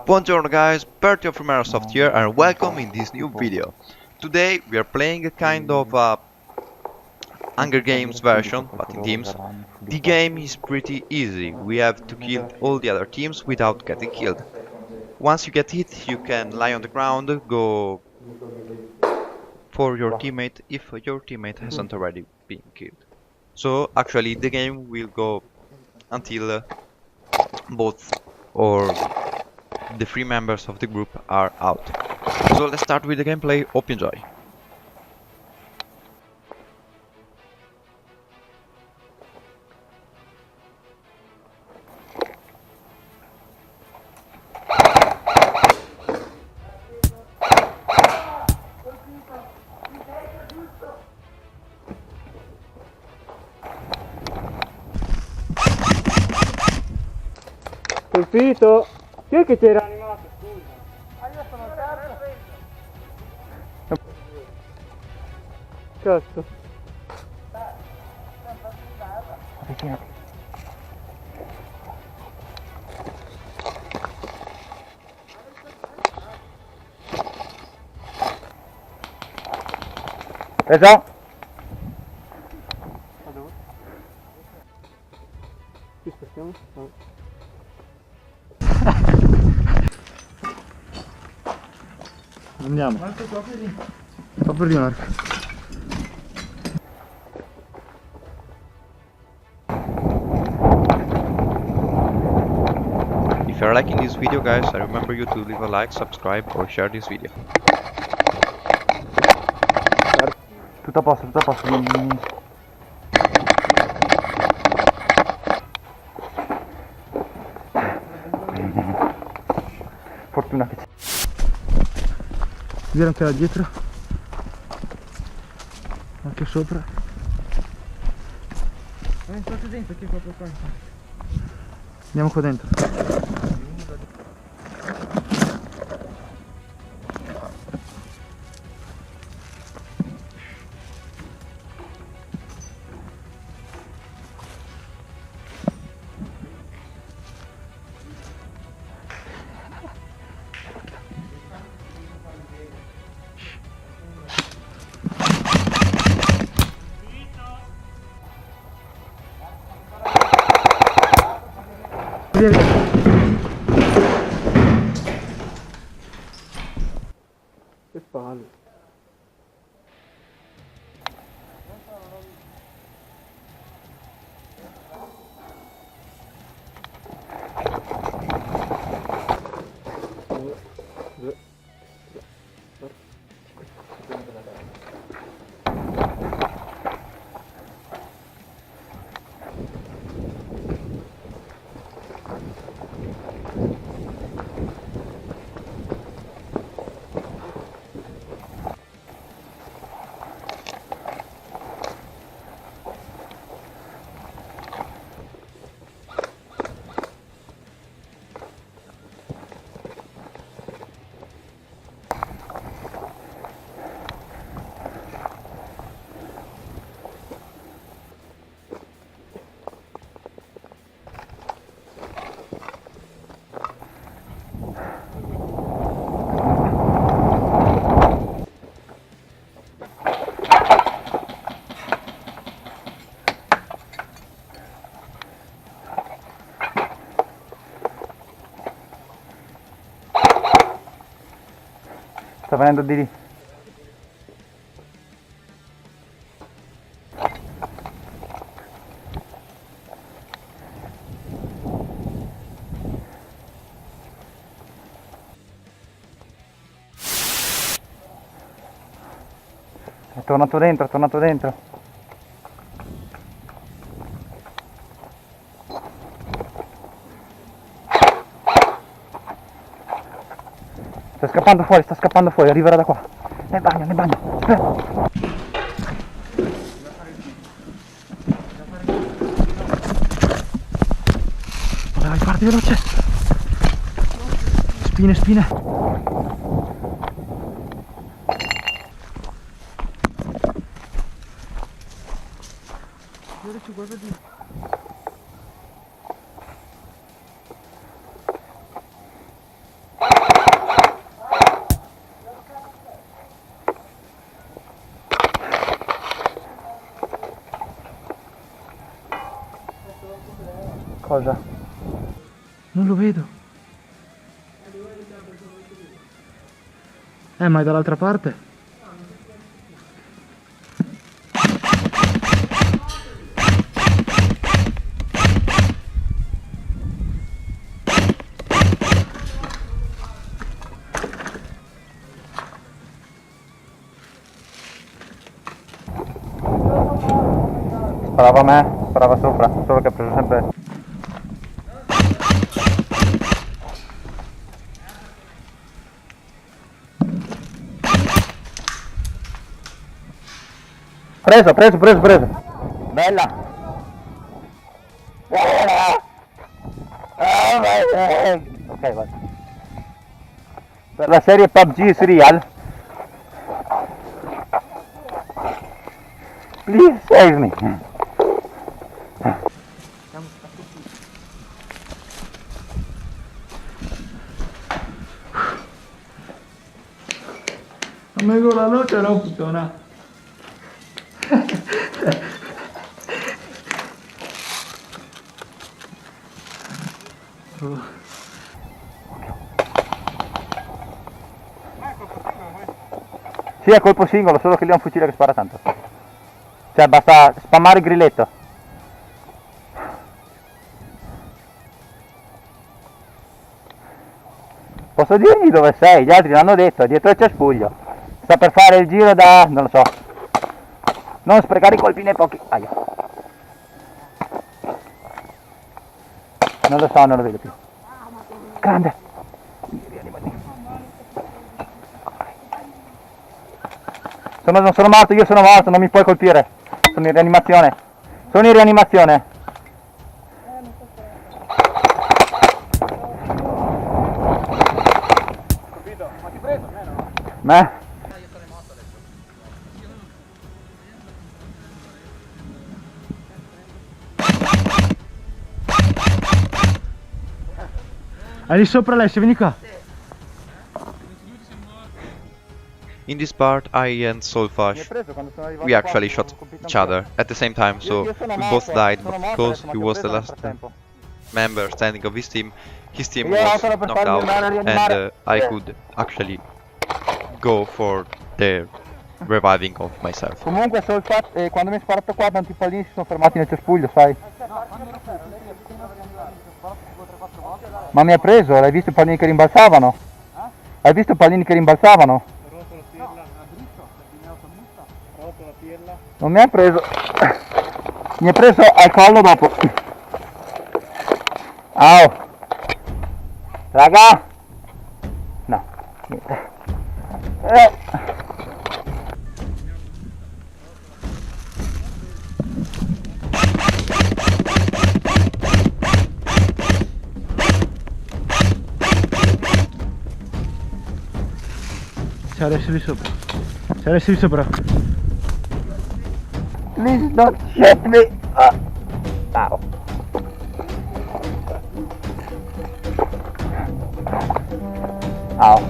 Buongiorno guys, Bertie from Airsoft here and welcome in this new video. Today we are playing a kind of Hunger Games version, but in teams. The game is pretty easy, we have to kill all the other teams without getting killed. Once you get hit, you can lie on the ground, go for your teammate if your teammate hasn't already been killed. So actually the game will go until both or the 3 members of the group are out. So let's start with the gameplay. Hope you enjoy. Colpito! Chi è che ti era animato? Scusa. Io sono certo. Cazzo. Avvicinati. Esatto. Da dove? Ci spostiamo? No. Andiamo. Marco, proprio lì. Proprio lì, Marco. If you're liking this video guys, I remember you to leave a like, subscribe or share this video. Tutto a posto, tutto a posto. Fortuna che c'è. Vieni anche là dietro. Anche sopra. Entrate dentro che proprio qua. Andiamo qua dentro. Che palle. Sta venendo di lì. È tornato dentro, è tornato dentro. Sta scappando fuori, arriverà da qua. Nel bagno, nel bagno. Dai, parti veloce. Spine, spine. Io c'è qualcosa di... Cosa? Non lo vedo. Ma è dall'altra parte? Sparava a me, sparava sopra, solo che ha preso sempre... Preso! Bella! Ok, vai. Per la serie PUBG Serial. Please save me. Amigo, la noche no funciona. Sì, è colpo singolo, solo che lì è un fucile che spara tanto. Cioè, basta spammare il grilletto. Posso dirgli dove sei? Gli altri l'hanno detto, dietro il cespuglio. Sta per fare il giro da... non lo so. Non sprecare i colpi nei pochi... Aia. Non lo so, non lo vedo più. Grande. Non sono morto, io sono morto, non mi puoi colpire. Sono in rianimazione. Sono in rianimazione. Capito? Ma ti preso? Me? È lì sopra Alessio, vieni qua. In this part, I and Solfash, we actually shot each other at the same time, so we both died, but because he was the last member standing of his team was knocked out, and I could actually go for the reviving of myself. Comunque Solfash, quando mi hai sparato qua tanti pallini si sono fermati nel cespuglio, sai? Ma mi ha preso, l'hai visto i pallini che rimbalzavano? Hai visto i pallini che rimbalzavano? Non mi ha preso, mi ha preso al collo dopo. Au. Raga. No, niente. C'è adesso lì sopra. C'è adesso lì sopra. Please don't shoot me. Ow. Ow.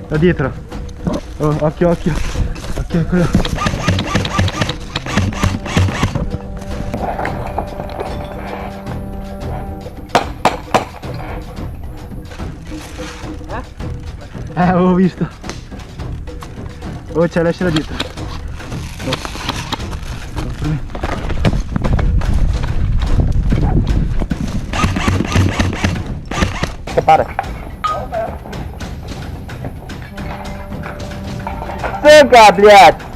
Da dietro. Oh, occhio. Occhio, eccolo. Avevo visto. Oh, c'è Alessio da dietro. Che pare? Сука, блядь!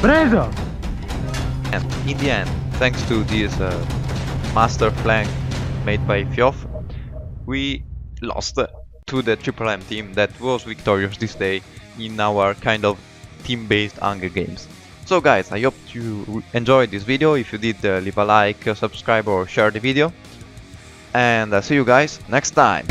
Preso! And in the end, thanks to this master flank made by Fiof, we lost to the Triple M team that was victorious this day in our kind of team-based Hunger Games. So guys, I hope you enjoyed this video. If you did, leave a like, subscribe or share the video. And see you guys next time.